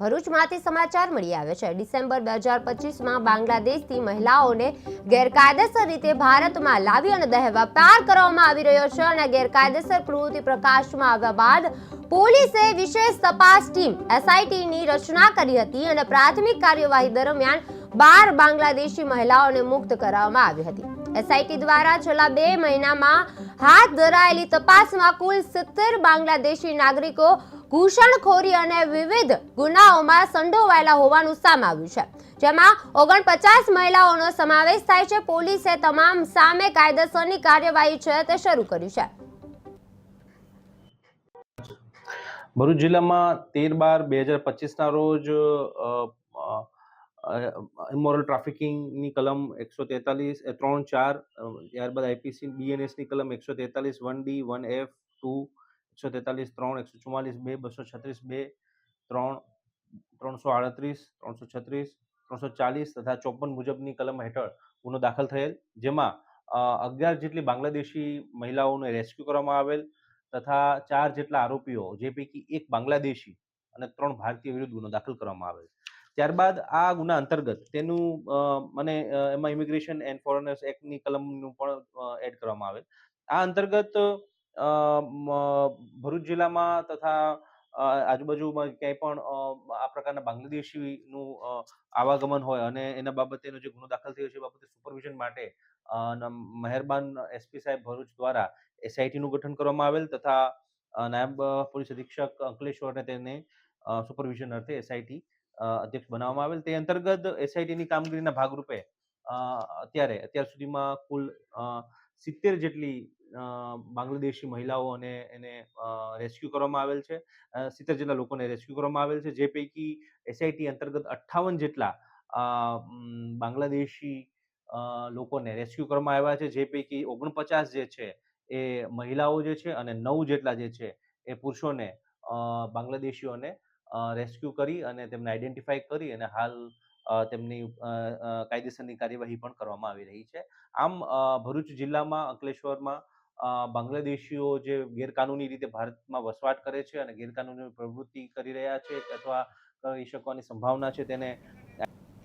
ભરૂચમાંથી સમાચાર મળી આવે છે। ડિસેમ્બર 2025માં બાંગ્લાદેશથી મહિલાઓને ગેરકાયદેસર રીતે ભારતમાં લાવી અને દેહ વેપાર કરવામાં આવી રહ્યો છે અને ગેરકાયદેસર પ્રવૃત્તિ પ્રકાશમાં આવ્યા બાદ પોલીસે વિશેષ તપાસ ટીમ એસઆઈટીની રચના કરી હતી અને પ્રાથમિક કાર્યવાહી દરમિયાન 12 બાંગ્લાદેશી મહિલાઓને મુક્ત કરવામાં આવી હતી। એસઆઈટી દ્વારા છેલ્લા 2 મહિનામાં હાથ ધરાયેલી તપાસમાં કુલ 70 બાંગ્લાદેશી નાગરિકો ઘૂસણખોરી અને વિવિધ ગુનાઓમાં સંડોવાયેલા હોવાનું સામે આવ્યું છે, જેમાં 49 મહિલાઓનો સમાવેશ થાય છે। પોલીસે તમામ સામે કાયદેસરની કાર્યવાહી છે તે શરૂ કરી છે। ભરૂચ જિલ્લામાં 13/12/2025ના રોજ ઇમોરલ ટ્રાફિકિંગની કલમ 143 3-4 ત્યારબાદ આઈપીસી બીએનએસની કલમ 143 1D 1F 2 143 3 144 2 236 2 3 338 336 340 તથા 54 મુજબની કલમ હેઠળ ગુનો દાખલ થયેલ, જેમાં 11 જેટલી બાંગ્લાદેશી મહિલાઓને રેસ્ક્યુ કરવામાં આવેલ તથા 4 જેટલા આરોપીઓ, જે પૈકી 1 બાંગ્લાદેશી અને 3 ભારતીય વિરુદ્ધ ગુનો દાખલ કરવામાં આવેલ। ત્યારબાદ આ ગુના અંતર્ગત તેનું એમાં ઇમિગ્રેશન એન્ડ ફોરેનર્સ એક્ટની કલમનું પણ એડ કરવામાં આવેલ। આ અંતર્ગત ભરૂચ જિલ્લામાં તથા આજુબાજુમાં ક્યાંય પણ આ પ્રકારના બાંગ્લાદેશીનું આવાગમન હોય અને એના બાબતેનો જે ગુનો દાખલ થયો છે એ બાબતે સુપરવિઝન માટે મહેરબાન એસપી સાહેબ ભરૂચ દ્વારા એસઆઈટીનું ગઠન કરવામાં આવેલ તથા નાયબ પોલીસ અધિક્ષક અંકલેશ્વરને તેને સુપરવિઝન અર્થે એસઆઈટી અધ્યક્ષ બનાવવામાં આવેલ। તે અંતર્ગત એસઆઈટીની કામગીરીના ભાગરૂપે અત્યાર સુધીમાં કુલ 70 જેટલી બાંગ્લાદેશી મહિલાઓ અને એને રેસ્ક્યુ કરવામાં આવેલ છે। 70 જેટલા લોકોને રેસ્ક્યુ કરવામાં આવેલ છે, જે પૈકી એસઆઈટી અંતર્ગત 58 જેટલા બાંગ્લાદેશી લોકોને રેસ્ક્યુ કરવામાં આવ્યા છે, જે પૈકી 49 જે છે એ મહિલાઓ જે છે અને 9 જેટલા જે છે એ પુરુષોને બાંગ્લાદેશીઓને રેસ્ક્યુ કરી અને તેમને આઈડેન્ટિફાઈ કરી અને હાલ તેમની કાયદેસરની કાર્યવાહી પણ કરવામાં આવી રહી છે। આમ ભરૂચ જિલ્લામાં અંકલેશ્વરમાં બાંગ્લાદેશીઓ જે ગેરકાનૂની રીતે ભારતમાં વસવાટ કરે છે અને ગેરકાનૂની પ્રવૃત્તિ કરી રહ્યા છે અથવા કરી શકવાની સંભાવના છે તેને